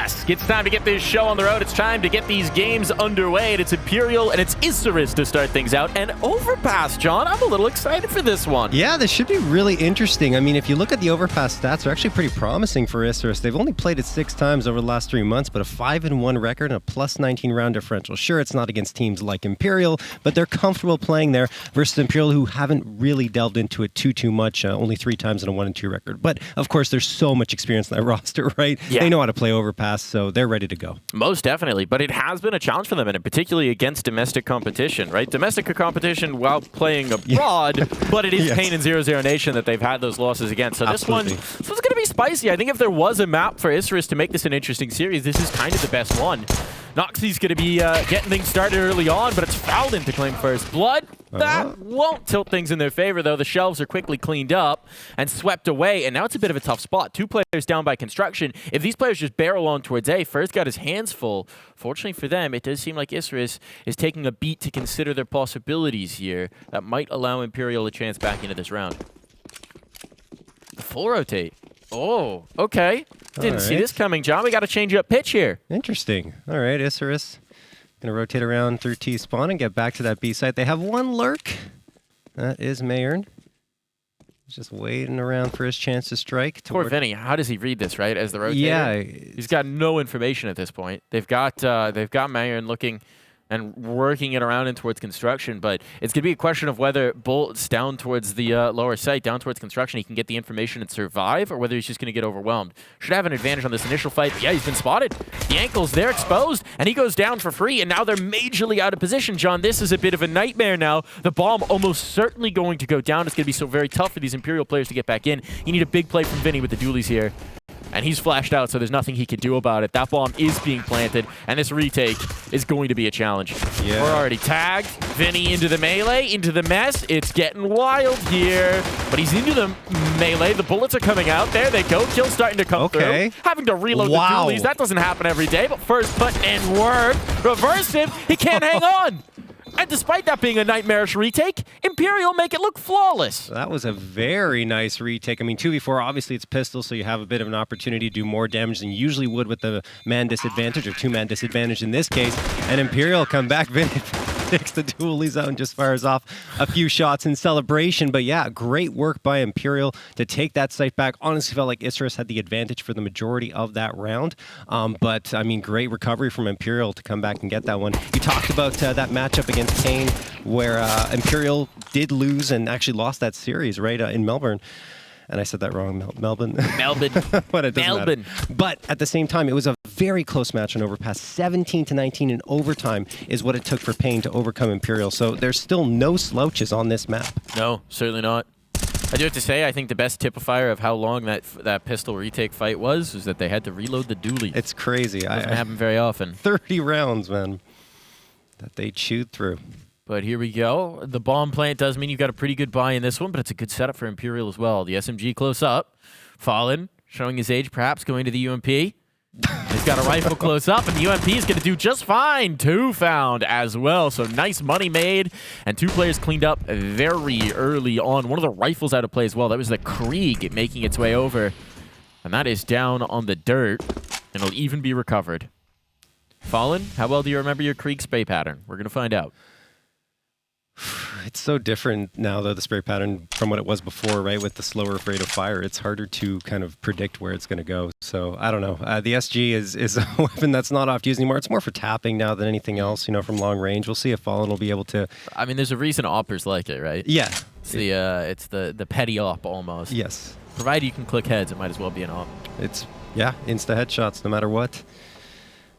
Yes, it's time to get this show on the road. It's time to get these games underway. And it's Imperial and it's Isurus to start things out. And Overpass, John, I'm a little excited for this one. Yeah, this should be really interesting. I mean, if you look at the Overpass stats, they're actually pretty promising for Isurus. They've only played it 6 times over the last 3 months, but a 5-1 record and a plus 19 round differential. Sure, it's not against teams like Imperial, but they're comfortable playing there versus Imperial, who haven't really delved into it too much. Only 3 times in a 1-2 record. But of course, there's so much experience in that roster, right? Yeah. They know how to play Overpass, so they're ready to go. Most definitely, but it has been a challenge for them, and particularly against domestic competition, right? Domestic competition while playing abroad, but it is Pain and 0-0 Nation that they've had those losses against. So this one's going to be spicy. I think if there was a map for Isurus to make this an interesting series, this is kind of the best one. Noxie's going to be getting things started early on, but it's Falcon to claim first blood. That won't tilt things in their favor, though. The shelves are quickly cleaned up and swept away, and now it's a bit of a tough spot. 2 players down by construction. If these players just barrel on towards A, First got his hands full. Fortunately for them, it does seem like Isurus is taking a beat to consider their possibilities here. That might allow Imperial a chance back into this round. The full rotate. Oh, okay. Didn't see this coming, John. We got to change up pitch here. Interesting. All right, Isurus going to rotate around through T spawn and get back to that B site. They have 1 lurk. That is Mayern. He's just waiting around for his chance to strike. Poor Vinny. How does he read this, right, as the rotator? Yeah. He's got no information at this point. They've got Mayern looking and working it around in towards construction, but it's going to be a question of whether boltz down towards the lower site, down towards construction, he can get the information and survive, or whether he's just going to get overwhelmed. Should have an advantage on this initial fight. Yeah, he's been spotted. The ankles, they're exposed, and he goes down for free, and now they're majorly out of position, John. This is a bit of a nightmare now. The bomb almost certainly going to go down. It's going to be so very tough for these Imperial players to get back in. You need a big play from Vinny with the dualies here. And he's flashed out, so there's nothing he can do about it. That bomb is being planted, and this retake is going to be a challenge. Yeah. We're already tagged. Vinny into the melee, into the mess. It's getting wild here. But he's into the melee. The bullets are coming out. There they go. Kill starting to come through. Having to reload the dualies. That doesn't happen every day, but first put in work. Reverse him. He can't hang on. And despite that being a nightmarish retake, Imperial make it look flawless. That was a very nice retake. I mean, 2v4, obviously it's pistol, so you have a bit of an opportunity to do more damage than you usually would with the man disadvantage, or 2-man disadvantage in this case. And Imperial come back, takes the dualies out and just fires off a few shots in celebration. But yeah, great work by Imperial to take that site back. Honestly felt like Isurus had the advantage for the majority of that round. But I mean, great recovery from Imperial to come back and get that one. You talked about that matchup against Kane, where Imperial did lose and actually lost that series, right, in Melbourne. And I said that wrong, Melbourne. But it doesn't matter. But at the same time, it was a very close match on Overpass. 17-19 in overtime is what it took for Pain to overcome Imperial. So there's still no slouches on this map. No, certainly not. I do have to say, I think the best typifier of how long that pistol retake fight was that they had to reload the dually. It's crazy. Doesn't happen very often. 30 rounds, man, that they chewed through. But here we go. The bomb plant does mean you've got a pretty good buy in this one, but it's a good setup for Imperial as well. The SMG close up. Fallen, showing his age, perhaps going to the UMP. He's got a rifle close up, and the UMP is going to do just fine. 2 found as well, so nice money made. And 2 players cleaned up very early on. One of the rifles out of play as well. That was the Krieg making its way over. And that is down on the dirt, and it'll even be recovered. Fallen, how well do you remember your Krieg spray pattern? We're going to find out. It's so different now, though, the spray pattern from what it was before, right? With the slower rate of fire, it's harder to kind of predict where it's going to go. So I don't know. The SG is a weapon that's not oft used anymore. It's more for tapping now than anything else, you know, from long range. We'll see if Fallen will be able to. I mean, there's a reason oppers like it, right? Yeah. It's the petty op almost. Yes. Provided you can click heads, it might as well be an op. It's, yeah, insta headshots no matter what.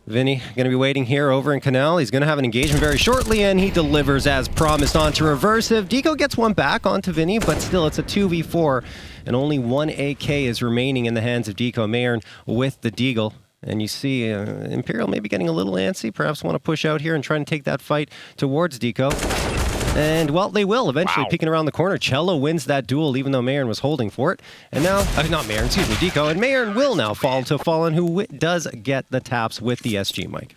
Vinny going to be waiting here over in Canal. He's going to have an engagement very shortly, and he delivers as promised onto Reversive. Deco gets one back onto Vinny, but still it's a 2v4, and only 1 AK is remaining in the hands of Deco. Mayern with the Deagle. And you see Imperial maybe getting a little antsy, perhaps want to push out here and try and take that fight towards Deco. And, well, they will eventually, peeking around the corner. Cello wins that duel, even though Mayern was holding for it. And now, not Mayern, excuse me, Deco. And Mayern will now fall to Fallen, who does get the taps with the SG, Mike.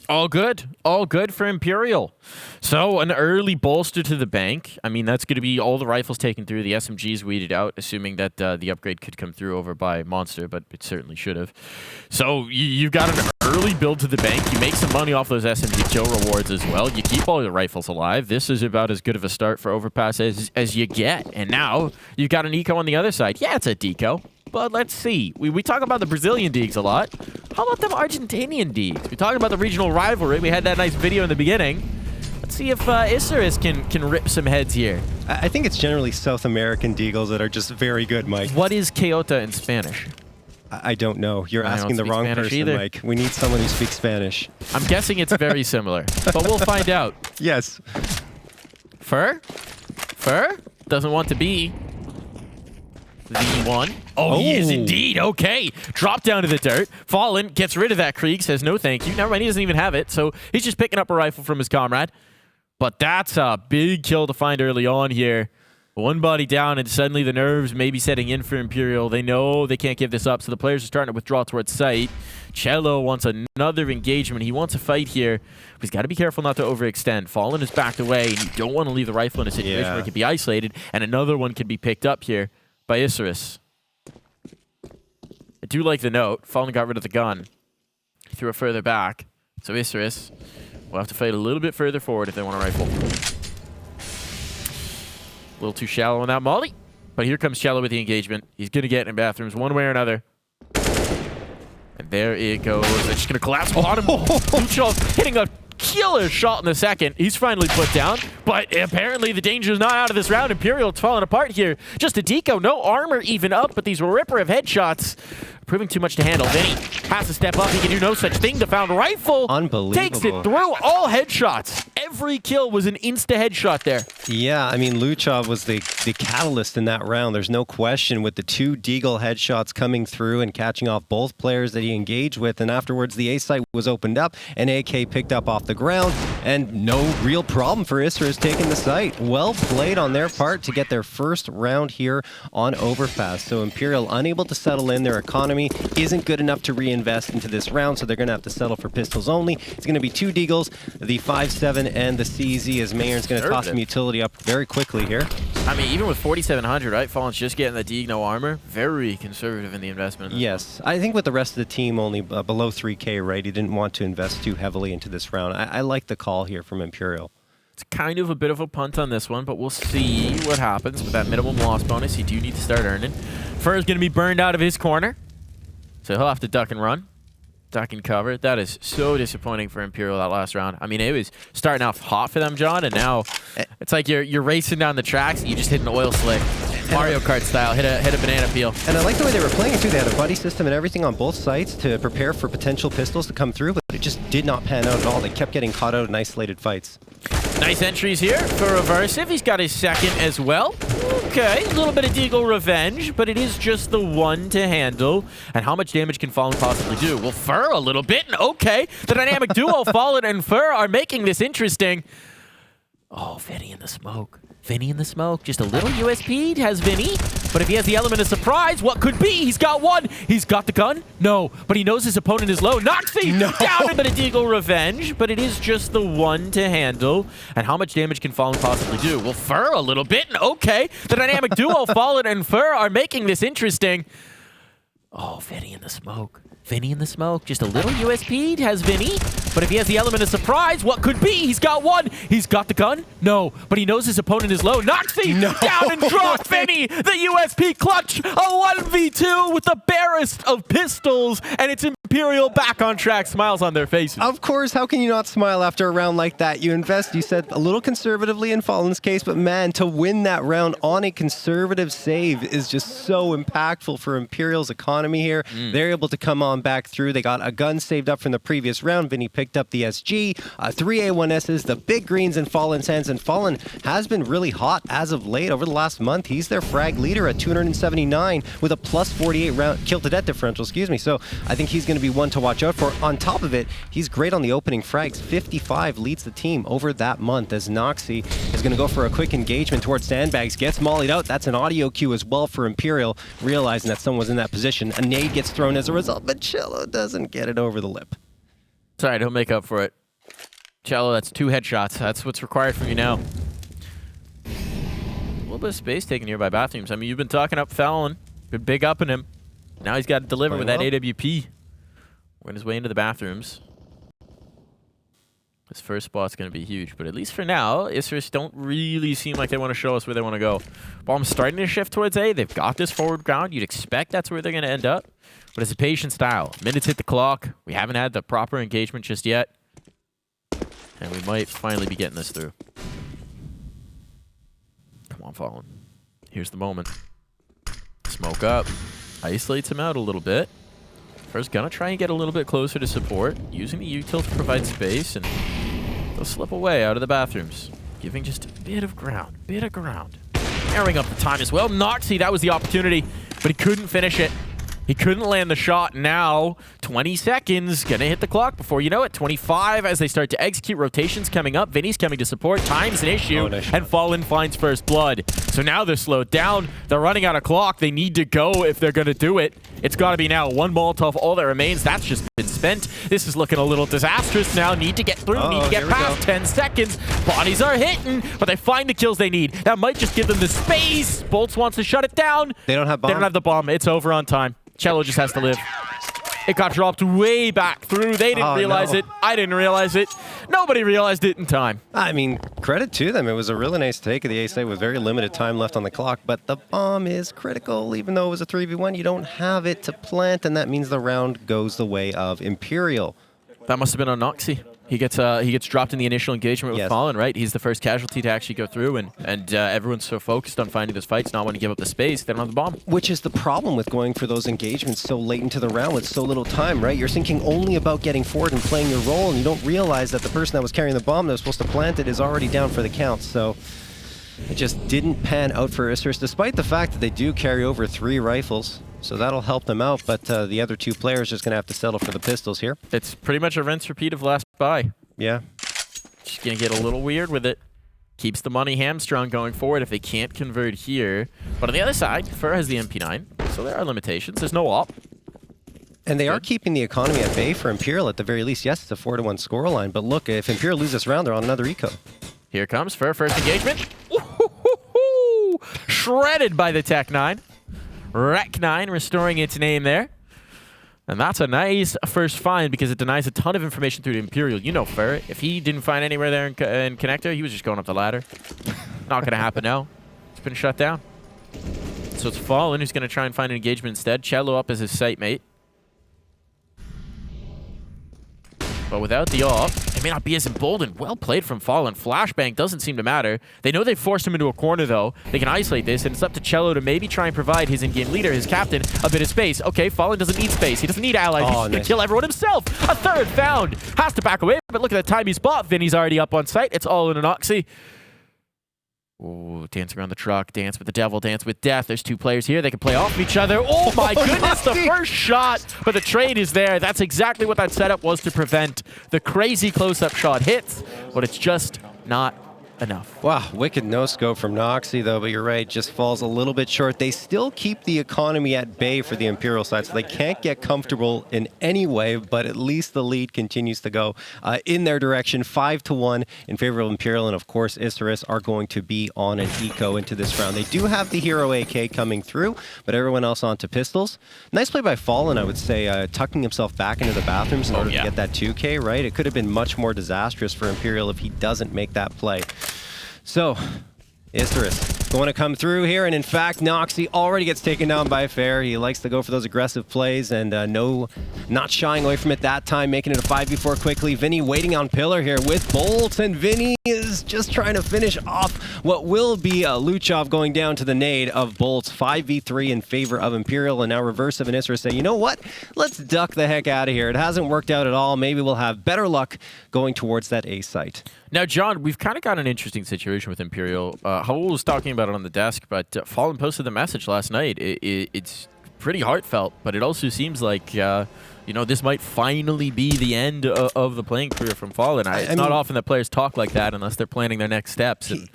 All good. All good for Imperial. So an early bolster to the bank. I mean, that's going to be all the rifles taken through. The SMGs weeded out, assuming that the upgrade could come through over by Monster, but it certainly should have. So you've got an early build to the bank. You make some money off those SMG kill rewards as well. You keep all your rifles alive. This is about as good of a start for Overpass as you get. And now you've got an eco on the other side. Yeah, it's a deco. But let's see. We talk about the Brazilian Deegs a lot. How about them Argentinian Deegs? We talked about the regional rivalry. We had that nice video in the beginning. Let's see if Isurus can rip some heads here. I think it's generally South American Deagles that are just very good, Mike. What is Queota in Spanish? I don't know. You're asking the wrong person, either. Mike. We need someone who speaks Spanish. I'm guessing it's very similar, but we'll find out. Yes. Fur? Fur? Doesn't want to be the one. Oh, he is indeed. Okay. Drop down to the dirt. Fallen gets rid of that Krieg, says no thank you. Never mind, he doesn't even have it, so he's just picking up a rifle from his comrade. But that's a big kill to find early on here. One body down, and suddenly the nerves may be setting in for Imperial. They know they can't give this up, so the players are starting to withdraw towards site. Cello wants another engagement. He wants a fight here. But he's got to be careful not to overextend. Fallen is backed away, and you don't want to leave the rifle in a situation where it can be isolated, and another one can be picked up here by Isurus. I do like the note. Fallen got rid of the gun. He threw it further back. So Isurus will have to fight a little bit further forward if they want a rifle. A little too shallow on that molly. But here comes Cello with the engagement. He's going to get in bathrooms one way or another. And there it goes. It's just going to collapse on him. Luchov hitting a killer shot in the second. He's finally put down. But apparently the danger is not out of this round. Imperial falling apart here. Just a deco. No armor even up. But these ripper of headshots proving too much to handle. Vinny has to step up. He can do no such thing. The found rifle. Unbelievable. Takes it through. All headshots. Every kill was an insta headshot there. Yeah, I mean, Luchov was the catalyst in that round. There's no question with the two Deagle headshots coming through and catching off both players that he engaged with. And afterwards, the A site was opened up and AK picked up off the ground. And no real problem for Isurus taking the site. Well played on their part to get their first round here on Overpass. So Imperial unable to settle in. Their economy isn't good enough to reinvest into this round, so they're going to have to settle for pistols only. It's going to be two Deagles, the 5.7 and the CZ, as Mayern's going to toss some utility up very quickly here. I mean, even with 4,700, right? Fallen's just getting the Deeg, no armor. Very conservative in the investment. Yes. I think with the rest of the team only below 3K, right? He didn't want to invest too heavily into this round. I like the call here from Imperial. It's kind of a bit of a punt on this one, but we'll see what happens with that minimum loss bonus. You do need to start earning. Fur's going to be burned out of his corner, so he'll have to duck and run. Duck and cover. That is so disappointing for Imperial that last round. I mean, it was starting off hot for them, John, and now it's like you're racing down the tracks and you just hit an oil slick. Mario Kart style, hit a banana peel. And I like the way they were playing it too. They had a buddy system and everything on both sites to prepare for potential pistols to come through, but it just did not pan out at all. They kept getting caught out in isolated fights. Nice entries here for Reversive. He's got his second as well. Okay, a little bit of Deagle revenge, but it is just the one to handle. And how much damage can Fallen possibly do? Well, Fur a little bit. Okay, the dynamic duo Fallen and Fur are making this interesting. Oh, Vinny in the smoke. Vinny in the smoke. Just a little USP has Vinny. But if he has the element of surprise, what could be? He's got one. He's got the gun. No. But he knows his opponent is low. Noxie down. But a Deagle revenge. But it is just the one to handle. And how much damage can Fallen possibly do? Well, Fur a little bit. Okay. The dynamic duo Fallen and Fur are making this interesting. Oh, Vinny in the smoke. Vinny in the smoke. Just a little USP has Vinny. But if he has the element of surprise, what could be? He's got one. He's got the gun. No. But he knows his opponent is low. Noxie down and drop Vinny. The USP clutch. A 1v2 with the barest of pistols. And it's Imperial back on track. Smiles on their faces. Of course. How can you not smile after a round like that? You invest, you said, a little conservatively in Fallen's case. But man, to win that round on a conservative save is just so impactful for Imperial's economy here. They're able to come on back through. They got a gun saved up from the previous round. Vinny picked up the SG, 3 A1Ss, the big greens in Fallen's hands, and Fallen has been really hot as of late. Over the last month, he's their frag leader at 279 with a plus 48 round kill to death differential, excuse me. So I think he's going to be one to watch out for. On top of it, he's great on the opening frags. 55 leads the team over that month as Noxie is going to go for a quick engagement towards sandbags, gets mollied out. That's an audio cue as well for Imperial, realizing that someone was in that position. A nade gets thrown as a result, but Cello doesn't get it over the lip. It's all right, he'll make up for it. Cello, that's 2 headshots. That's what's required from you now. A little bit of space taken here by Bathrooms. I mean, you've been talking up Fallon. Been big upping him. Now he's got to deliver with that AWP. Went his way into the Bathrooms. His first spot's going to be huge, but at least for now, Isurus don't really seem like they want to show us where they want to go. Bomb's starting to shift towards A. They've got this forward ground. You'd expect that's where they're going to end up, but it's a patient style. Minutes hit the clock. We haven't had the proper engagement just yet, and we might finally be getting this through. Come on, Fallen. Here's the moment. Smoke up. Isolates him out a little bit. First, gonna try and get a little bit closer to support, using the util to provide space, and they'll slip away out of the Bathrooms, giving just a bit of ground, Airing up the time as well. Noxy, that was the opportunity, but he couldn't finish it. He couldn't land the shot. Now, 20 seconds, gonna hit the clock before you know it. 25 as they start to execute. Rotations coming up. Vinny's coming to support. Time's an issue, and Fallen finds first blood. So now they're slowed down. They're running out of clock. They need to go if they're gonna do it. It's gotta be now. 1 Molotov, all that remains. That's just been spent. This is looking a little disastrous now. Need to get through, need to get past 10 seconds. Bodies are hitting, but they find the kills they need. That might just give them the space. boltz wants to shut it down. They don't have bomb. They don't have the bomb. It's over on time. Cello just has to live. It got dropped way back through. They didn't realize it. I didn't realize it. Nobody realized it in time. I mean, credit to them. It was a really nice take of the A site with very limited time left on the clock, but the bomb is critical. Even though it was a 3v1, you don't have it to plant, and that means the round goes the way of Imperial. That must have been on Noxy. He gets dropped in the initial engagement with Fallen, right? He's the first casualty to actually go through, and everyone's so focused on finding those fights, not wanting to give up the space, they don't have the bomb. Which is the problem with going for those engagements so late into the round with so little time, right? You're thinking only about getting forward and playing your role, and you don't realize that the person that was carrying the bomb that was supposed to plant it is already down for the count. So it just didn't pan out for Isurus, despite the fact that they do carry over 3 rifles. So that'll help them out, but the other 2 players are just going to have to settle for the pistols here. It's pretty much a rinse repeat of last buy. Yeah. Just going to get a little weird with it. Keeps the money hamstrung going forward if they can't convert here. But on the other side, Fur has the MP9, so there are limitations. There's no op. And they are keeping the economy at bay for Imperial at the very least. Yes, it's a 4-1 scoreline, but look, if Imperial loses this round, they're on another eco. Here comes Fur, first engagement. Shredded by the Tech 9. Rec 9 restoring its name there. And that's a nice first find because it denies a ton of information through to Imperial. You know Fur, if he didn't find anywhere there in Connector, he was just going up the ladder. Not going to happen now. It's been shut down. So it's Fallen who's going to try and find an engagement instead. Cello up as his site mate. But without the op, it may not be as emboldened. Well played from Fallen. Flashbang doesn't seem to matter. They know they've forced him into a corner, though. They can isolate this, and it's up to Cello to maybe try and provide his in-game leader, his captain, a bit of space. Okay, Fallen doesn't need space. He doesn't need allies. He's going to kill everyone himself. A third found. Has to back away, but look at the time he's bought. Vinny's already up on site. It's all in an Oxy. Oh, dancing around the truck, dance with the devil, dance with death. There's 2 players here. They can play off each other. Oh my goodness, the first shot, but the trade is there. That's exactly what that setup was to prevent. The crazy close-up shot hits, but it's just not enough. Wow, wicked no-scope from Noxy, though, but you're right, just falls a little bit short. They still keep the economy at bay for the Imperial side, so they can't get comfortable in any way, but at least the lead continues to go in their direction. 5-1 in favor of Imperial, and of course, Isurus are going to be on an eco into this round. They do have the hero AK coming through, but everyone else onto pistols. Nice play by Fallen, I would say, tucking himself back into the Bathrooms in order to get that 2K, right? It could have been much more disastrous for Imperial if he doesn't make that play. So, Isurus going to come through here, and in fact, Noxy already gets taken down by Fair. He likes to go for those aggressive plays, and not shying away from it that time, making it a 5v4 quickly. Vinny waiting on Pillar here with boltz, and Vinny is just trying to finish off what will be a Luchov going down to the nade of boltz. 5v3 in favor of Imperial, and now reverse of an Isurus say, you know what? Let's duck the heck out of here. It hasn't worked out at all. Maybe we'll have better luck going towards that A site. Now, John, we've kind of got an interesting situation with Imperial. Howell was talking about it on the desk, but Fallen posted the message last night. It's pretty heartfelt, but it also seems like, this might finally be the end of the playing career from Fallen. It's not often that players talk like that unless they're planning their next steps. And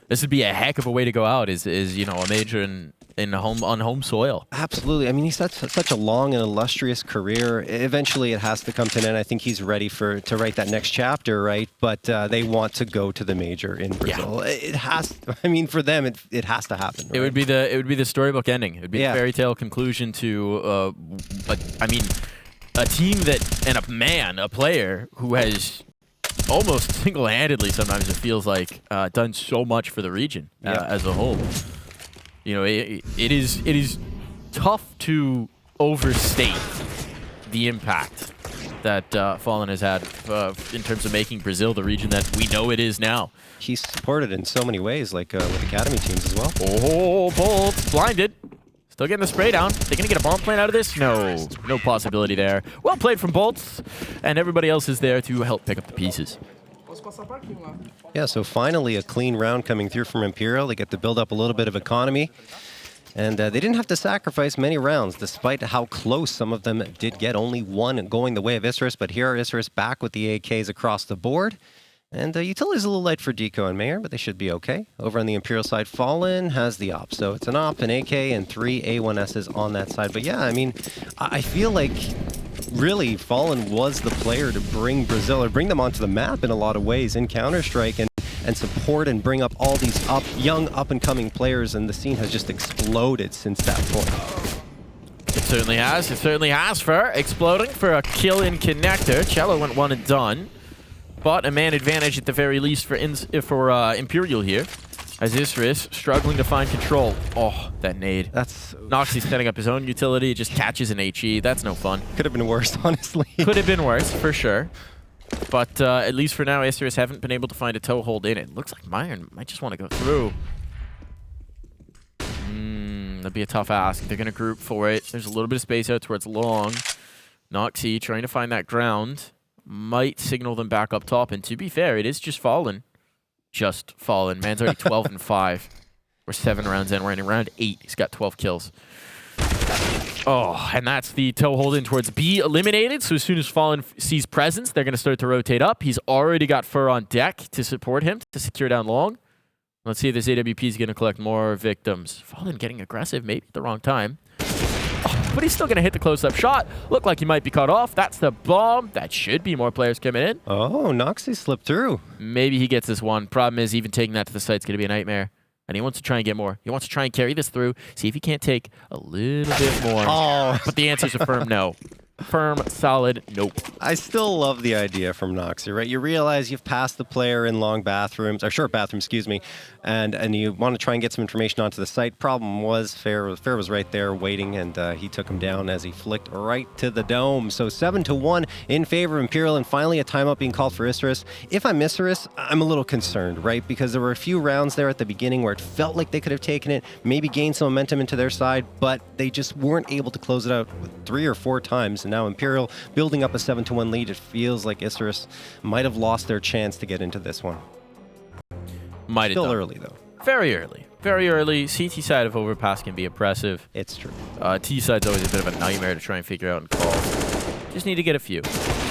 this would be a heck of a way to go out, is a major and on home soil. Absolutely. I mean, he's had such a long and illustrious career. Eventually, it has to come to an end. I think he's ready to write that next chapter, right? But they want to go to the major in Brazil. Yeah. It has. I mean, for them, it has to happen. Right? It would be the storybook ending. It would be the fairy tale conclusion to. A team a player who has almost single-handedly, sometimes it feels like, done so much for the region as a whole. You know, it is tough to overstate the impact that Fallen has had in terms of making Brazil the region that we know it is now. He's supported in so many ways, like with academy teams as well. Oh, boltz blinded. Still getting the spray down. They're going to get a bomb plant out of this? No. No possibility there. Well played from boltz, and everybody else is there to help pick up the pieces. Yeah, so finally a clean round coming through from Imperial. They get to build up a little bit of economy. And they didn't have to sacrifice many rounds, despite how close some of them did get. Only one going the way of Isurus, but here are Isurus back with the AKs across the board. And utility's a little light for Deco and Mayor, but they should be okay. Over on the Imperial side, Fallen has the op. So it's an op, an AK, and 3 A1Ss on that side. But yeah, I mean, I feel like really Fallen was the player to bring Brazil, or bring them onto the map in a lot of ways in Counter-Strike, and support and bring up all these young up-and-coming players, and the scene has just exploded since that point. It certainly has. It certainly has for exploding for a kill in connector. Cello went one and done. But a man advantage at the very least for Imperial here, as Isurus struggling to find control. Oh, that nade. That's Noxie's setting up his own utility. It just catches an HE. That's no fun. Could have been worse, honestly. Could have been worse, for sure. But at least for now, Isurus haven't been able to find a toehold in it. Looks like Myron might just want to go through. That'd be a tough ask. They're going to group for it. There's a little bit of space out towards long. Noxie trying to find that ground. Might signal them back up top. And to be fair, it is just Fallen. Just Fallen. Man's already 12 and 5. We're 7 rounds in. We're in round 8. He's got 12 kills. Oh, and that's the toehold in towards B eliminated. So as soon as Fallen sees presence, they're going to start to rotate up. He's already got Fur on deck to support him, to secure down long. Let's see if this AWP is going to collect more victims. Fallen getting aggressive, maybe at the wrong time. Oh, but he's still going to hit the close-up shot. Look like he might be cut off. That's the bomb. That should be more players coming in. Oh, Noxie slipped through. Maybe he gets this one. Problem is, even taking that to the site's going to be a nightmare. And he wants to try and get more. He wants to try and carry this through, see if he can't take a little bit more. Oh. But the answer's a firm no. Firm, solid, nope. I still love the idea from Noxie, right? You realize you've passed the player in long bathrooms, or short bathrooms, excuse me, and you want to try and get some information onto the site. Problem was, Fair was right there waiting, and he took him down as he flicked right to the dome. So 7-1 in favor of Imperial, and finally a timeout being called for Isurus. If I'm Isurus, I'm a little concerned, right? Because there were a few rounds there at the beginning where it felt like they could have taken it, maybe gained some momentum into their side, but they just weren't able to close it out 3 or 4 times. And now Imperial building up a 7-1 lead. It feels like Isurus might have lost their chance to get into this one. Might have Still done. early, though. Very early. Very early. CT side of Overpass can be impressive. It's true. T side's always a bit of a nightmare to try and figure out and call. Just need to get a few.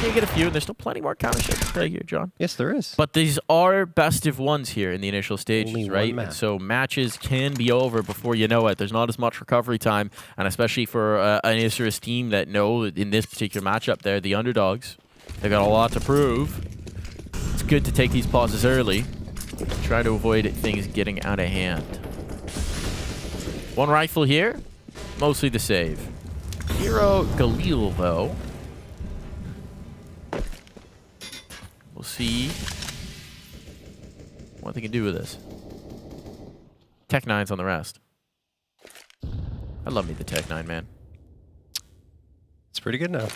And there's still plenty more Counter-Strike to play here, John. Yes, there is. But these are best of ones here in the initial stages, Only right? one match. So matches can be over before you know it. There's not as much recovery time, and especially for an Isurus team that know in this particular matchup they're the underdogs. They've got a lot to prove. It's good to take these pauses early. Try to avoid things getting out of hand. One rifle here, mostly the save. Hero Galil, though. We'll see what they can do with this. Tech 9's on the rest. I love me the Tech 9, man. It's pretty good now.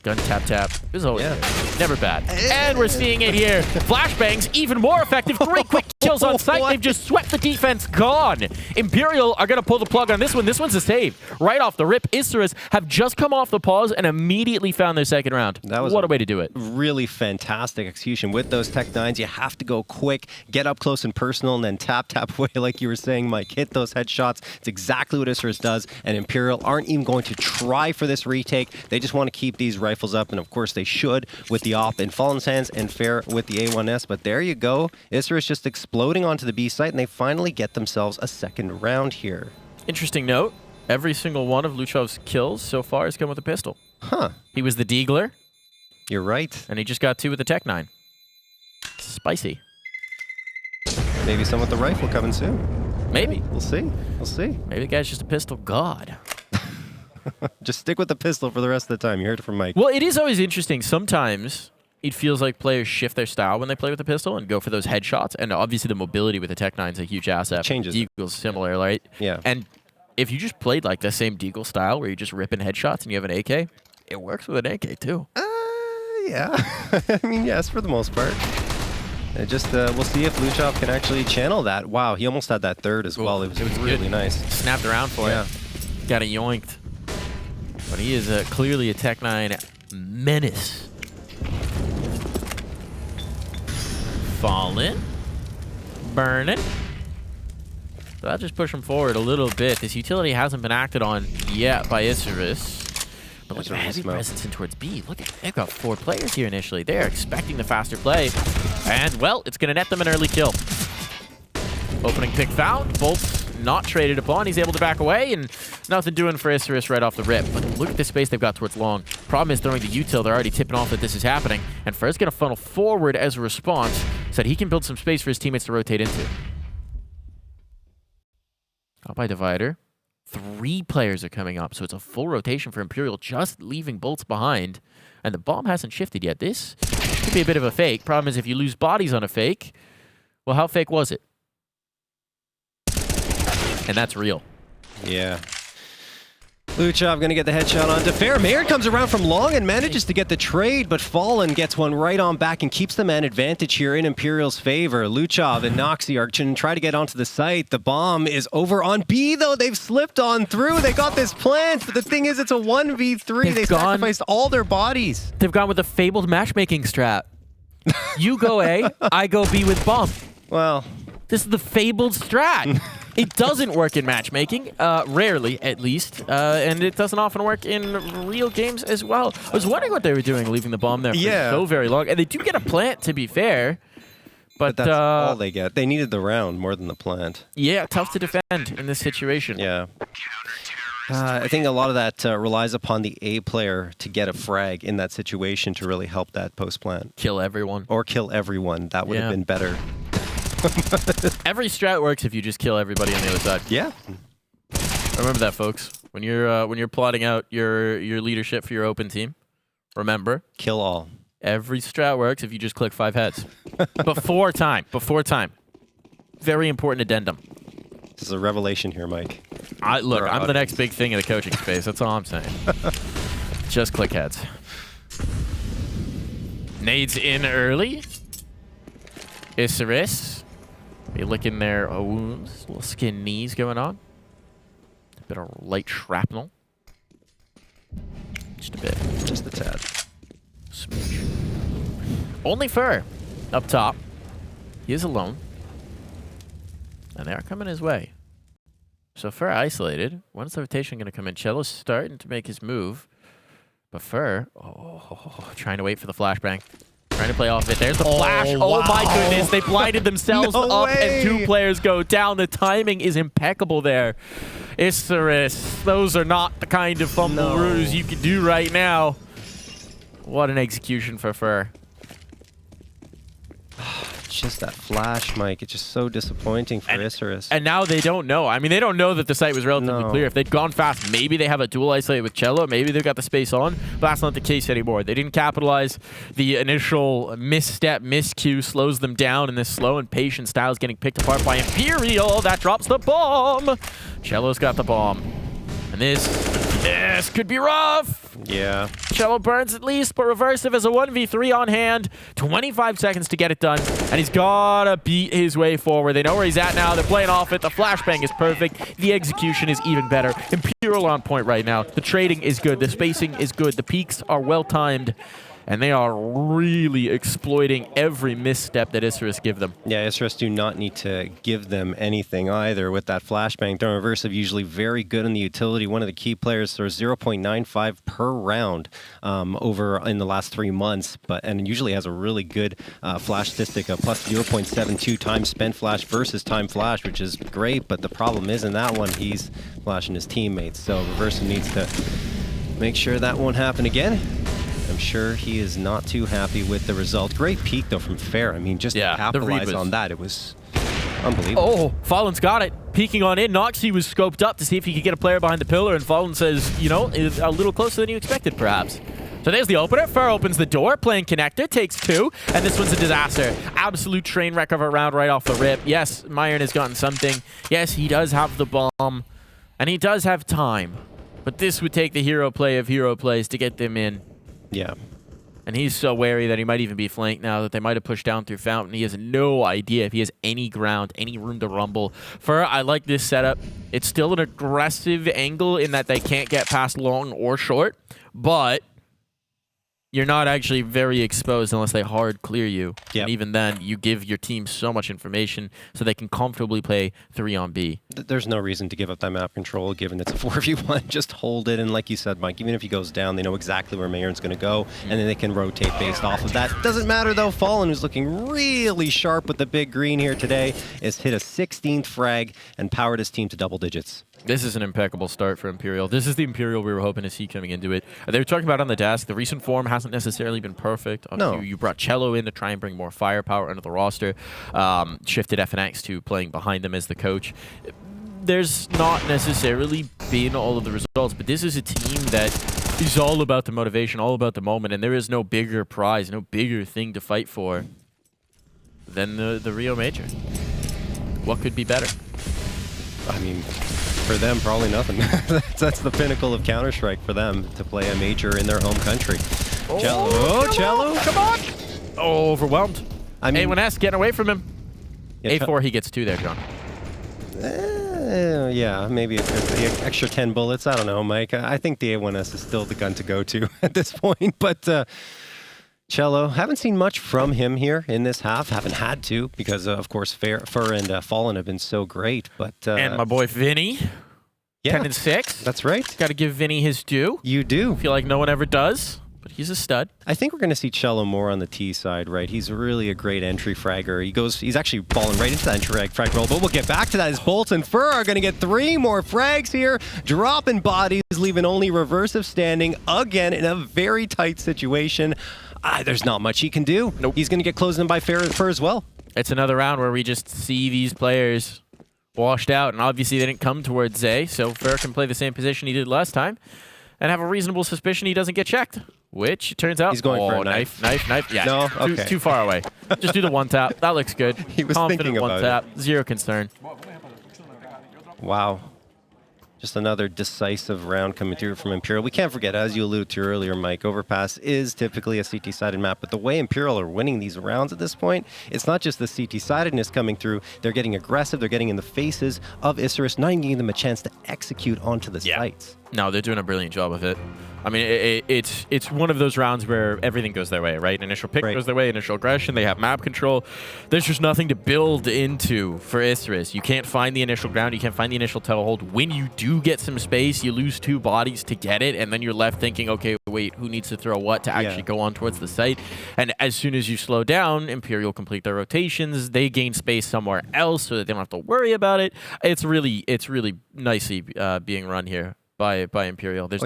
Gun tap tap. This is always good. Never bad. And we're seeing it here. Flashbangs, even more effective. 3 quick kills on site. They've just swept the defense. Gone. Imperial are going to pull the plug on this one. This one's a save. Right off the rip. Isurus have just come off the pause and immediately found their second round. That was what a way to do it. Really fantastic execution. With those Tech 9s, you have to go quick, get up close and personal, and then tap away like you were saying, Mike. Hit those headshots. It's exactly what Isurus does, and Imperial aren't even going to try for this retake. They just want to keep these rifles up, and of course they should with the op in Fallen's hands and Fair with the A1S. But there you go. Isurus just exploding onto the B site, and they finally get themselves a second round here. Interesting note. Every single one of Luchov's kills so far has come with a pistol. Huh. He was the Deagler, You're right. and he just got 2 with the Tech 9. Spicy. Maybe some with the rifle coming soon. Maybe. We'll see. We'll see. Maybe the guy's just a pistol god. Just stick with the pistol for the rest of the time. You heard it from Mike. Well, it is always interesting. Sometimes it feels like players shift their style when they play with the pistol and go for those headshots. And obviously the mobility with the Tech 9 is a huge asset. Changes. Deagle's similar, right? Yeah. And if you just played like the same Deagle style where you just rip in headshots and you have an AK, it works with an AK too. Yeah. I mean, yes, for the most part. It just we'll see if Luchov can actually channel that. Wow, he almost had that third as well. It was really good. nice. Snapped around for it. Got it yoinked. But he is clearly a Tech 9 menace. Falling. Burning. So that'll just push him forward a little bit. This utility hasn't been acted on yet by Isurus. But look at the heavy presence in towards B. Look at, they've got 4 players here initially. They're expecting the faster play. And, well, it's going to net them an early kill. Opening pick found. boltz not traded upon. He's able to back away, and nothing doing for Isurus right off the rip. But look at the space they've got towards long. Problem is throwing the util. They're already tipping off that this is happening. And Fur's going to funnel forward as a response so that he can build some space for his teammates to rotate into. Out by Divider. 3 players are coming up, so it's a full rotation for Imperial, just leaving boltz behind. And the bomb hasn't shifted yet. This could be a bit of a fake. Problem is if you lose bodies on a fake, well, how fake was it? And that's real. Yeah. Luchov gonna get the headshot on Fair. Mayer comes around from long and manages to get the trade, but Fallen gets one right on back and keeps the man advantage here in Imperial's favor. Luchov and Noxy are going to try to get onto the site. The bomb is over on B, though. They've slipped on through. They got this plant, but the thing is, it's a 1v3. They sacrificed all their bodies. They've gone with a fabled matchmaking strat. You go A, I go B with bomb. Well, this is the fabled strat. It doesn't work in matchmaking, rarely at least, and it doesn't often work in real games as well. I was wondering what they were doing leaving the bomb there for so very long. And they do get a plant, to be fair. But that's all they get. They needed the round more than the plant. Yeah, tough to defend in this situation. Yeah. I think a lot of that relies upon the A player to get a frag in that situation to really help that post-plant. Kill everyone. Or kill everyone. That would have been better. Every strat works if you just kill everybody on the other side. Yeah. Remember that, folks. When you're plotting out your leadership for your open team, remember, kill all. Every strat works if you just click 5 heads. Before time. Before time. Very important addendum. This is a revelation here, Mike. Look, I'm the next big thing in the coaching space. That's all I'm saying. Just click heads. Nades in early. Isurus. Be licking their wounds. Little skin knees going on. A bit of light shrapnel. Just a bit. Just a tad. Smooch. Only Fur up top. He is alone. And they are coming his way. So Fur isolated. When's the rotation going to come in? Cello's starting to make his move. But Fur, trying to wait for the flashbang. Trying to play off it. There's the flash. Oh my goodness. They blinded themselves up and 2 players go down. The timing is impeccable there. Isurus. Those are not the kind of fumble ruse you can do right now. What an execution for Fur. Just that flash, Mike. It's just so disappointing for Isurus. And now they don't know. I mean, they don't know that the site was relatively clear. If they'd gone fast, maybe they have a dual isolate with Cello. Maybe they've got the space on. But that's not the case anymore. They didn't capitalize. The initial misstep, miscue slows them down, and this slow and patient style is getting picked apart by Imperial. That drops the bomb. Cello's got the bomb. And this could be rough. Yeah. Cello burns at least, but Reversive has a 1v3 on hand. 25 seconds to get it done, and he's got to beat his way forward. They know where he's at now. They're playing off it. The flashbang is perfect. The execution is even better. Imperial on point right now. The trading is good. The spacing is good. The peaks are well-timed. and they are really exploiting every misstep that Isurus give them. Yeah, Isurus do not need to give them anything either with that flashbang. They're reversive, usually very good in the utility. One of the key players, so 0.95 per round over in the last 3 months, and usually has a really good flash statistic of plus 0.72 time spent flash versus time flash, which is great, but the problem is in that one, he's flashing his teammates. So reversive needs to make sure that won't happen again. I'm sure he is not too happy with the result. Great peek, though, from Fair. I mean, just to capitalize on that, it was unbelievable. Oh, Fallen's got it. Peeking on in. Noxie was scoped up to see if he could get a player behind the pillar, and Fallen says, you know, is a little closer than you expected, perhaps. So there's the opener. Fair opens the door, playing connector, takes 2, and this one's a disaster. Absolute train wreck of a round right off the rip. Yes, Myron has gotten something. Yes, he does have the bomb, and he does have time. But this would take the hero play of hero plays to get them in. Yeah. And he's so wary that he might even be flanked now, that they might have pushed down through Fountain. He has no idea if he has any ground, any room to rumble. Fur, I like this setup. It's still an aggressive angle in that they can't get past long or short, but you're not actually very exposed unless they hard clear you. Yep. And even then, you give your team so much information so they can comfortably play 3 on B. There's no reason to give up that map control, given it's a 4v1. Just hold it, and like you said, Mike, even if he goes down, they know exactly where Mayron's going to go, and then they can rotate based off of that. Doesn't matter, though. Fallen, who's looking really sharp with the big green here today, has hit a 16th frag and powered his team to double digits. This is an impeccable start for Imperial. This is the Imperial we were hoping to see coming into it. They were talking about on the desk, the recent form hasn't necessarily been perfect. No. You brought Cello in to try and bring more firepower into the roster. Shifted FNX to playing behind them as the coach. There's not necessarily been all of the results, but this is a team that is all about the motivation, all about the moment, and there is no bigger prize, no bigger thing to fight for than the Rio Major. What could be better? I mean, for them, probably nothing. That's the pinnacle of Counter-Strike for them, to play a major in their home country. Cello. Oh, Cello! Come on! Oh, overwhelmed. I mean, A1S getting away from him. Yeah, A4, he gets 2 there, John. Yeah, maybe the extra 10 bullets. I don't know, Mike. I think the A1S is still the gun to go to at this point. But Cello, haven't seen much from him here in this half. Haven't had to because, of course, Fur and Fallen have been so great. But and my boy Vinny, yeah, 10 and 6. That's right. Got to give Vinny his due. You do. I feel like no one ever does, but he's a stud. I think we're going to see Cello more on the T side, right? He's really a great entry fragger. He's actually falling right into that entry frag roll, but we'll get back to that as boltz and Fur are going to get 3 more frags here, dropping bodies, leaving only reversive standing again in a very tight situation. There's not much he can do. Nope. He's going to get closed in by Fur as well. It's another round where we just see these players washed out, and obviously they didn't come towards Zay, so Fur can play the same position he did last time and have a reasonable suspicion he doesn't get checked, which turns out... He's going for a knife. Yeah, no? Okay. Too far away. Just do the one tap. That looks good. He was confident thinking one about tap. Zero concern. Wow. Just another decisive round coming through from Imperial. We can't forget, as you alluded to earlier, Mike, Overpass is typically a CT-sided map, but the way Imperial are winning these rounds at this point, it's not just the CT-sidedness coming through. They're getting aggressive. They're getting in the faces of Isurus, not even giving them a chance to execute onto the sites. No, they're doing a brilliant job of it. I mean, it's one of those rounds where everything goes their way, right? Initial pick goes their way, initial aggression, they have map control. There's just nothing to build into for Isurus. You can't find the initial ground, you can't find the initial toehold. When you do get some space, you lose 2 bodies to get it, and then you're left thinking, okay, wait, who needs to throw what to actually go on towards the site? And as soon as you slow down, Imperial complete their rotations, they gain space somewhere else so that they don't have to worry about it. It's really nicely being run here by Imperial. There's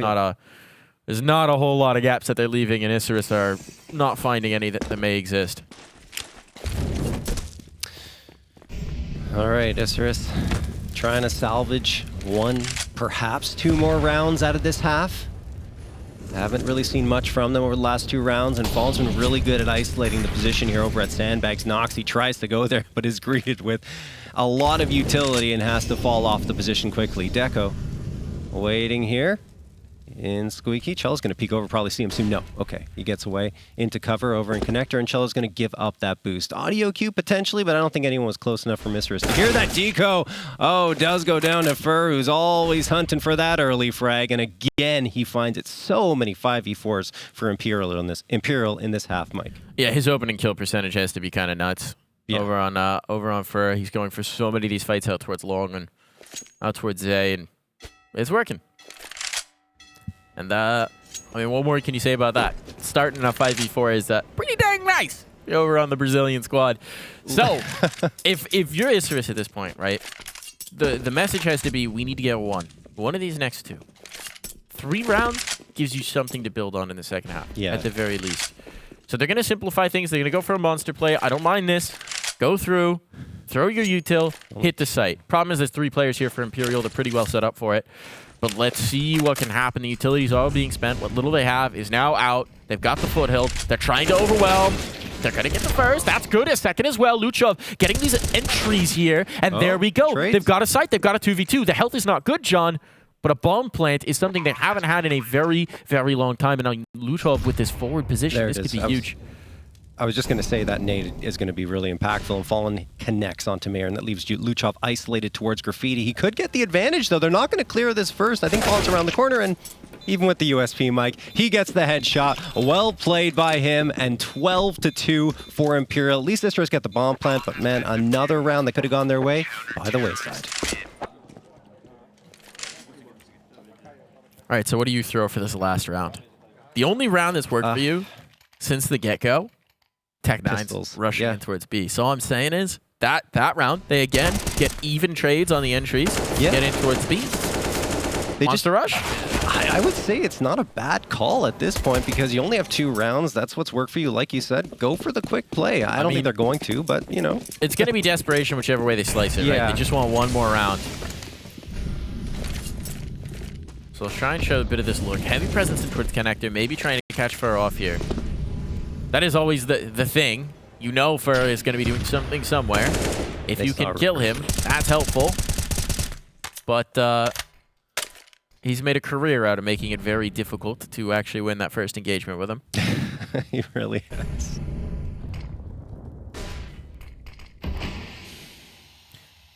There's not a whole lot of gaps that they're leaving, and Isurus are not finding any that may exist. All right, Isurus trying to salvage 1, perhaps 2 more rounds out of this half. Haven't really seen much from them over the last 2 rounds, and Fallen's been really good at isolating the position here over at Sandbags. Noxie tries to go there, but is greeted with a lot of utility and has to fall off the position quickly. Deco waiting here. in Squeaky. Cello's going to peek over, probably see him soon. No. Okay. He gets away into cover over in Connector, and Cello's going to give up that boost. Audio cue potentially, but I don't think anyone was close enough for Isurus to hear that deco. Oh, does go down to Fur, who's always hunting for that early frag, and again, he finds it. So many 5v4s for Imperial in this half, Mike. Yeah, his opening kill percentage has to be kind of nuts. Yeah. Over on Fur. He's going for so many of these fights out towards Long and out towards Zay, and it's working. And I mean, what more can you say about that? Starting a 5v4 is pretty dang nice over on the Brazilian squad. So, if you're Isurus at this point, right, the message has to be, we need to get one of these next two. 3 rounds gives you something to build on in the second half, at the very least. So they're going to simplify things. They're going to go for a monster play. I don't mind this. Go through, throw your util, hit the site. Problem is there's 3 players here for Imperial. They're pretty well set up for it. But let's see what can happen. The utilities are all being spent. What little they have is now out. They've got the foothill. They're trying to overwhelm. They're going to get the first. That's good. A second as well. Luchov getting these entries here. And there we go. Trades. They've got a site. They've got a 2v2. The health is not good, John. But a bomb plant is something they haven't had in a very, very long time. And now Luchov with this forward position, this could be huge. I was just going to say that nade is going to be really impactful, and Fallen connects onto Mayor, and that leaves Luchov isolated towards Graffiti. He could get the advantage, though. They're not going to clear this first. I think Fallen's around the corner, and even with the USP, Mike, he gets the headshot. Well played by him, and 12-2 for Imperial. At least Isurus got the bomb plant, but man, another round that could have gone their way by the wayside. All right, so what do you throw for this last round? The only round that's worked for you since the get-go, Tech9's rushing in towards B. So all I'm saying is that round, they again get even trades on the entries, get in towards B. They Monster rush? I would say it's not a bad call at this point because you only have 2 rounds. That's what's worked for you. Like you said, go for the quick play. I don't think they're going to, but, you know. It's going to be desperation whichever way they slice it, right? They just want one more round. So let's try and show a bit of this look. Heavy presence in towards Connector, maybe trying to catch Fur off here. That is always the thing. You know Fur is going to be doing something somewhere. If you can kill him, that's helpful. But he's made a career out of making it very difficult to actually win that first engagement with him. He really has.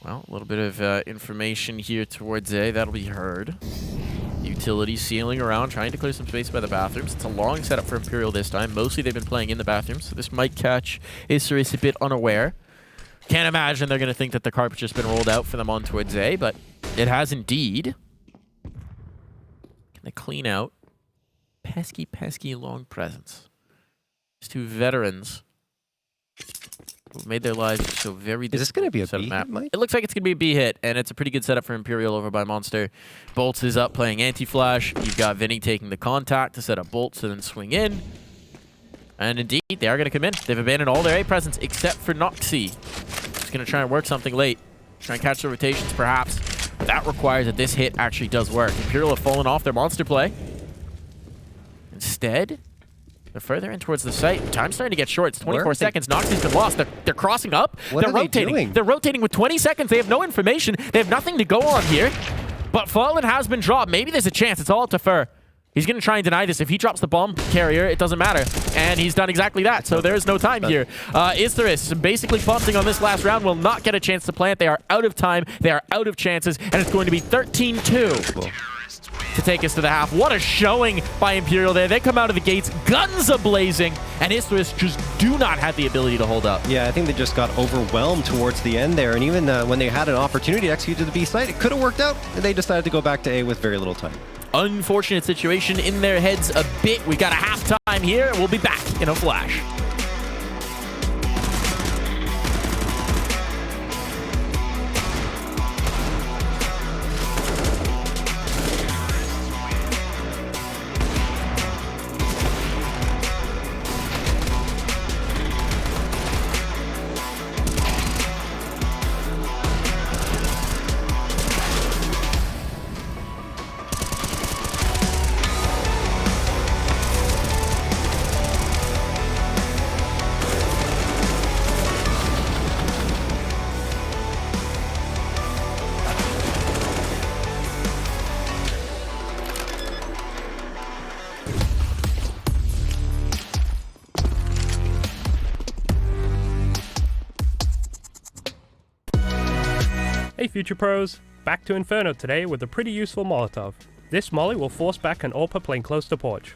Well, a little bit of information here towards A. That'll be heard. Utilities sealing around, trying to clear some space by the bathrooms. It's a long setup for Imperial this time. Mostly they've been playing in the bathrooms, so this might catch Isurus a bit unaware. Can't imagine they're going to think that the carpet's just been rolled out for them on towards A, but it has indeed. Can they clean out? Pesky, pesky long presence. These 2 veterans who've made their lives so very difficult. Is this going to be a B hit, Mike? It looks like it's going to be a B hit, and it's a pretty good setup for Imperial over by Monster. boltz is up playing anti-flash. You've got Vinny taking the contact to set up boltz and then swing in. And indeed, they are going to come in. They've abandoned all their A presence except for Noxie. He's going to try and work something late. Try and catch the rotations, perhaps. That requires that this hit actually does work. Imperial have fallen off their monster play. Instead, they're further in towards the site. Time's starting to get short. It's 24 seconds. Noxie's been lost. They're crossing up. They're rotating. They're rotating with 20 seconds. They have no information. They have nothing to go on here. But Fallen has been dropped. Maybe there's a chance. It's all up to Fur. He's going to try and deny this. If he drops the bomb carrier, it doesn't matter. And he's done exactly that. So there is no time here. Isurus basically punting on this last round will not get a chance to plant. They are out of time. They are out of chances. And it's going to be 13-2. Cool. To take us to the half. What a showing by Imperial there. They come out of the gates, guns a-blazing, and Isurus just do not have the ability to hold up. Yeah, I think they just got overwhelmed towards the end there, and even when they had an opportunity to execute to the B site, it could have worked out, and they decided to go back to A with very little time. Unfortunate situation in their heads a bit. We got a halftime here. We'll be back in a flash. Hey Future Pros, back to Inferno today with a pretty useful Molotov. This molly will force back an AWP playing close to porch.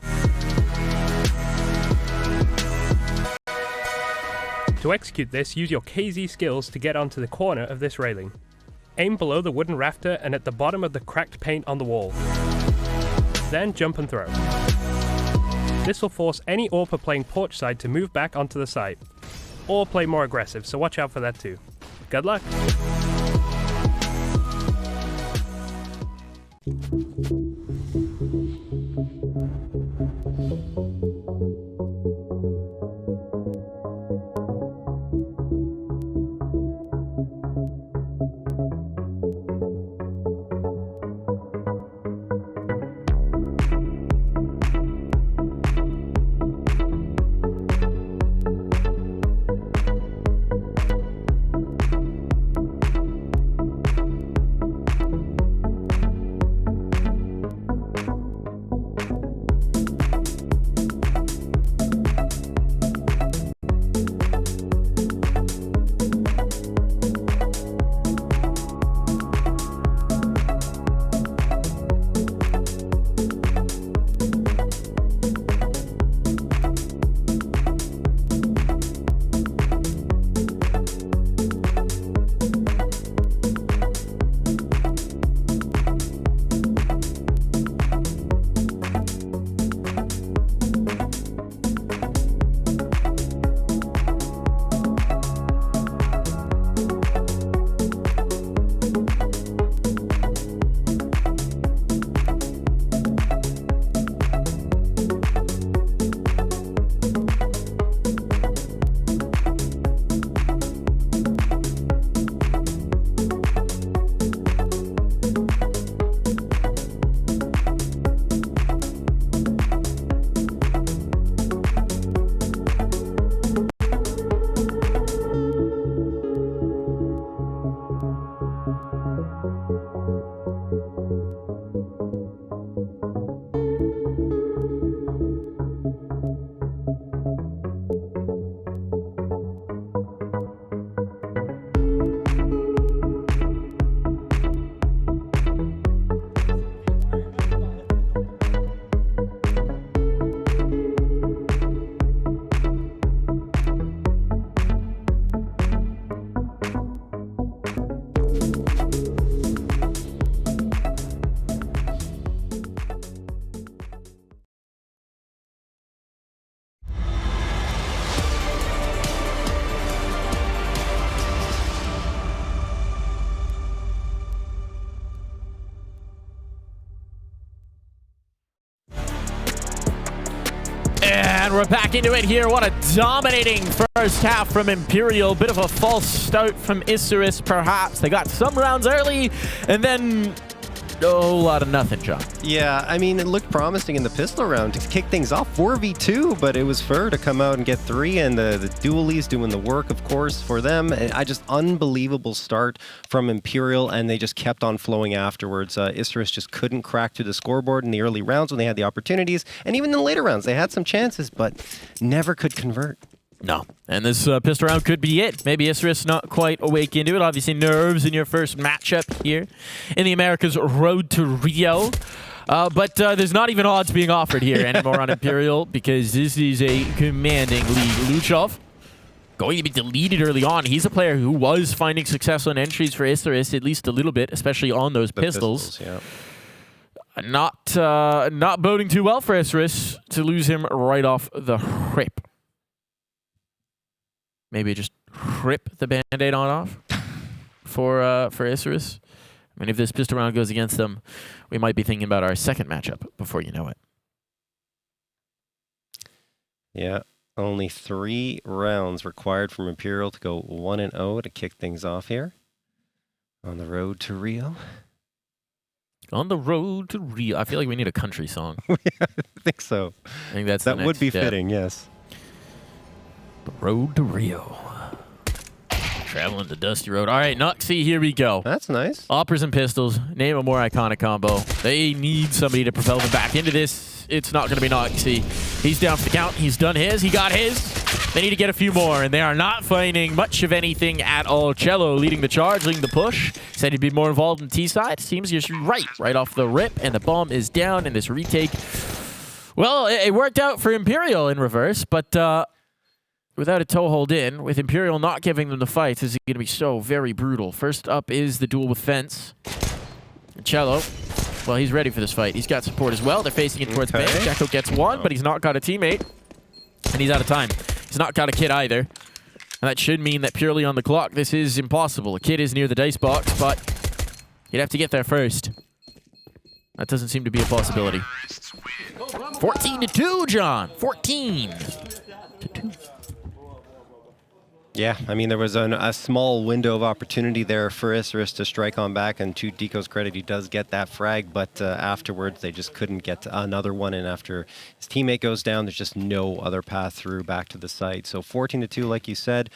To execute this, use your KZ skills to get onto the corner of this railing. Aim below the wooden rafter and at the bottom of the cracked paint on the wall. Then jump and throw. This will force any AWP playing porch side to move back onto the site, or play more aggressive, so watch out for that too. Good luck! And we're back into it here. What a dominating first half from Imperial. Bit of a false start from Isurus, perhaps. They got some rounds early, and then a whole lot of nothing, John. Yeah, I mean, it looked promising in the pistol round to kick things off 4v2, but it was Fur to come out and get 3, and the dualies doing the work, of course, for them. And unbelievable start from Imperial, and they just kept on flowing afterwards. Isurus just couldn't crack through the scoreboard in the early rounds when they had the opportunities, and even in the later rounds, they had some chances, but never could convert. No. And this pistol round could be it. Maybe Isurus not quite awake into it. Obviously, nerves in your first matchup here in the America's Road to Rio. But there's not even odds being offered here anymore on Imperial, because this is a commanding lead. Luchov going to be deleted early on. He's a player who was finding success on entries for Isurus, at least a little bit, especially on those pistols. Yeah. Not boding too well for Isurus to lose him right off the rip. Maybe just rip the Band-Aid on off for Isurus. I mean, if this pistol round goes against them, we might be thinking about our second matchup before you know it. Yeah, only 3 rounds required from Imperial to go 1-0 to kick things off here on the road to Rio. On the road to Rio. I feel like we need a country song. Yeah, I think so. I think that's that would be fitting, yes. The road to Rio. Traveling the dusty road. All right, Noxie, here we go. That's nice. Operas and pistols. Name a more iconic combo. They need somebody to propel them back into this. It's not going to be Noxie. He's down for the count. He's done his. He got his. They need to get a few more, and they are not finding much of anything at all. Cello leading the charge, leading the push. Said he'd be more involved in T-side. Seems he's right off the rip, and the bomb is down in this retake. Well, it worked out for Imperial in reverse, but without a toehold in, with Imperial not giving them the fight, this is going to be so very brutal. First up is the duel with Fence. And Cello, well, he's ready for this fight. He's got support as well. They're facing it towards base. Jacko gets one, but he's not got a teammate, and he's out of time. He's not got a kid either. And that should mean that purely on the clock, this is impossible. A kid is near the dice box, but you'd have to get there first. That doesn't seem to be a possibility. 14-2, John. 14-2. Yeah, I mean, there was a small window of opportunity there for Isurus to strike on back, and to Deco's credit, he does get that frag, but afterwards, they just couldn't get another one, and after his teammate goes down, there's just no other path through back to the site. So 14-2, like you said,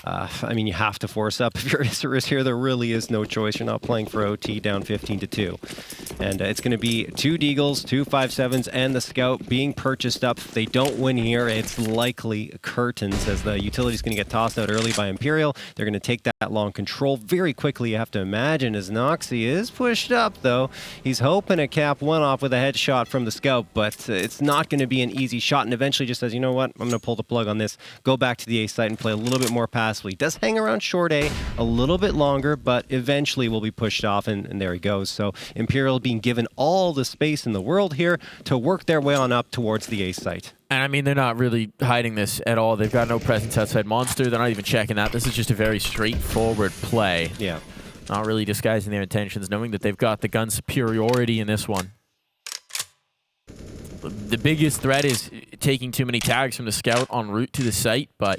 I mean, you have to force up. If you're Isurus here, there really is no choice. You're not playing for OT down 15-2. And it's going to be 2 Deagles, 2 5.7s, and the Scout being purchased up. If they don't win here, it's likely curtains, as the utility's going to get tossed out early by Imperial. They're going to take that long control very quickly, you have to imagine, as Noxy is pushed up, though. He's hoping to cap one off with a headshot from the Scout, but it's not going to be an easy shot, and eventually just says, you know what, I'm going to pull the plug on this, go back to the A site and play a little bit more passively. He does hang around short A a little bit longer, but eventually will be pushed off, and there he goes. So Imperial being given all the space in the world here to work their way on up towards the A site. And I mean, they're not really hiding this at all. They've got no presence outside Monster. They're not even checking that. This is just a very straightforward play. Yeah. Not really disguising their intentions, knowing that they've got the gun superiority in this one. The biggest threat is taking too many tags from the Scout en route to the site, but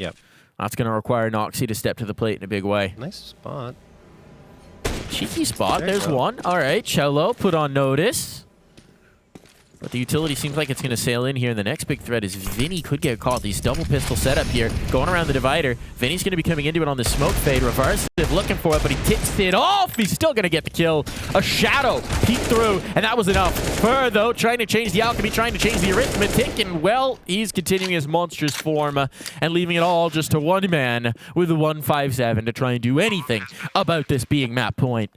that's going to require Noxy to step to the plate in a big way. Nice spot. Cheeky spot. There's one. All right, Cello put on notice. But the utility seems like it's going to sail in here. And the next big threat is Vinny could get caught. These double pistol setup here, going around the divider. Vinny's going to be coming into it on the smoke fade. Reverse it, looking for it, but he tips it off. He's still going to get the kill. A shadow peeked through, and that was enough. Fur, though, trying to change the alchemy, trying to change the arithmetic, and, well, he's continuing his monstrous form and leaving it all just to one man with a 157 to try and do anything about this being map point.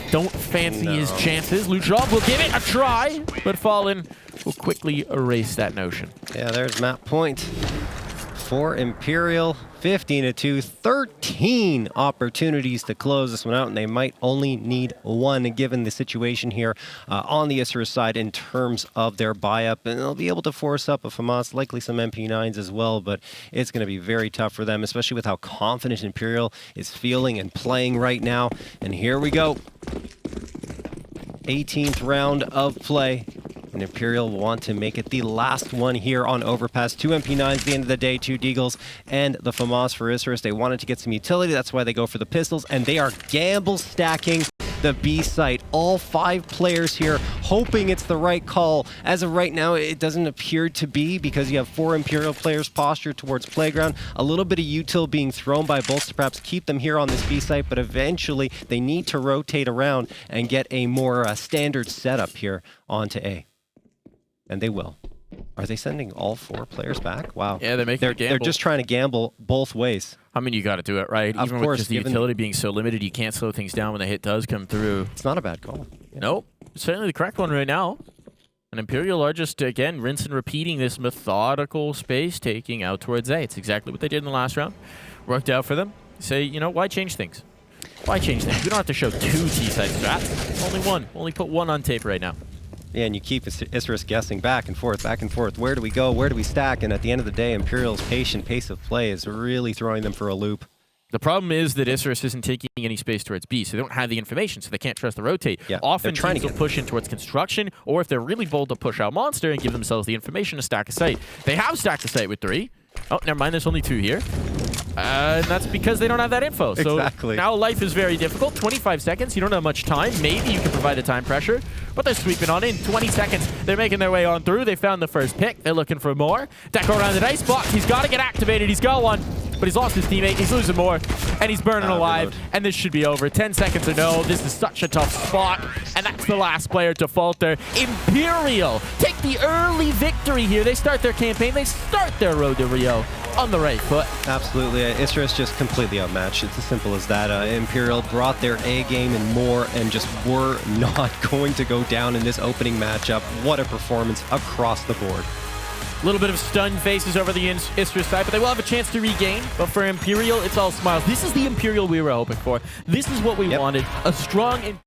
Don't fancy his chances. Luchov will give it a try, but Fallen will quickly erase that notion. Yeah, there's map point for Imperial. 15-2, 13 opportunities to close this one out, and they might only need one given the situation here on the Isurus side in terms of their buy-up. And they'll be able to force up a FAMAS, likely some MP9s as well, but it's going to be very tough for them, especially with how confident Imperial is feeling and playing right now. And here we go. 18th round of play. And Imperial will want to make it the last one here on Overpass. 2 MP9s at the end of the day, 2 Deagles, and the FAMAS for Isurus. They wanted to get some utility, that's why they go for the pistols, and they are gamble stacking the B site. All 5 players here hoping it's the right call. As of right now, it doesn't appear to be, because you have 4 Imperial players postured towards Playground. A little bit of util being thrown by boltz to perhaps keep them here on this B site, but eventually they need to rotate around and get a more standard setup here onto A. And they will. Are they sending all 4 players back? Wow. Yeah, they're making a gamble. They're just trying to gamble both ways. I mean, you got to do it, right? Of Even course, with just the utility being so limited, you can't slow things down when the hit does come through. It's not a bad call. Yeah. Nope. It's certainly the correct one right now. And Imperial are just, again, rinse and repeating this methodical space taking out towards A. It's exactly what they did in the last round. Worked out for them. Say, you know, why change things? Why change things? We don't have to show 2 T-side strats. Only 1. Only put 1 on tape right now. Yeah, and you keep Isurus guessing back and forth. Where do we go? Where do we stack? And at the end of the day, Imperial's patient pace of play is really throwing them for a loop. The problem is that Isurus isn't taking any space towards B, so they don't have the information, so they can't trust the rotate. Yeah, often teams will push in towards construction, or if they're really bold, they'll push out Monster and give themselves the information to stack a site. They have stacked a site with 3. Oh, never mind, there's only 2 here. And that's because they don't have that info. So exactly. Now life is very difficult. 25 seconds, you don't have much time. Maybe you can provide the time pressure, but they're sweeping on in. 20 seconds, they're making their way on through. They found the first pick. They're looking for more. Deco around the dice box. He's got to get activated. He's got one, but he's lost his teammate. He's losing more, and he's burning alive. Reload. And this should be over. 10 seconds or no. This is such a tough spot, and that's the last player to falter. Imperial take the early victory here. They start their campaign. They start their road to Rio. on the right foot. Absolutely. Isurus just completely outmatched. It's as simple as that. Imperial brought their A game and more and just were not going to go down in this opening matchup. What a performance across the board. A little bit of stunned faces over the Isurus side, but they will have a chance to regain. But for Imperial, it's all smiles. This is the Imperial we were hoping for. This is what we wanted. A strong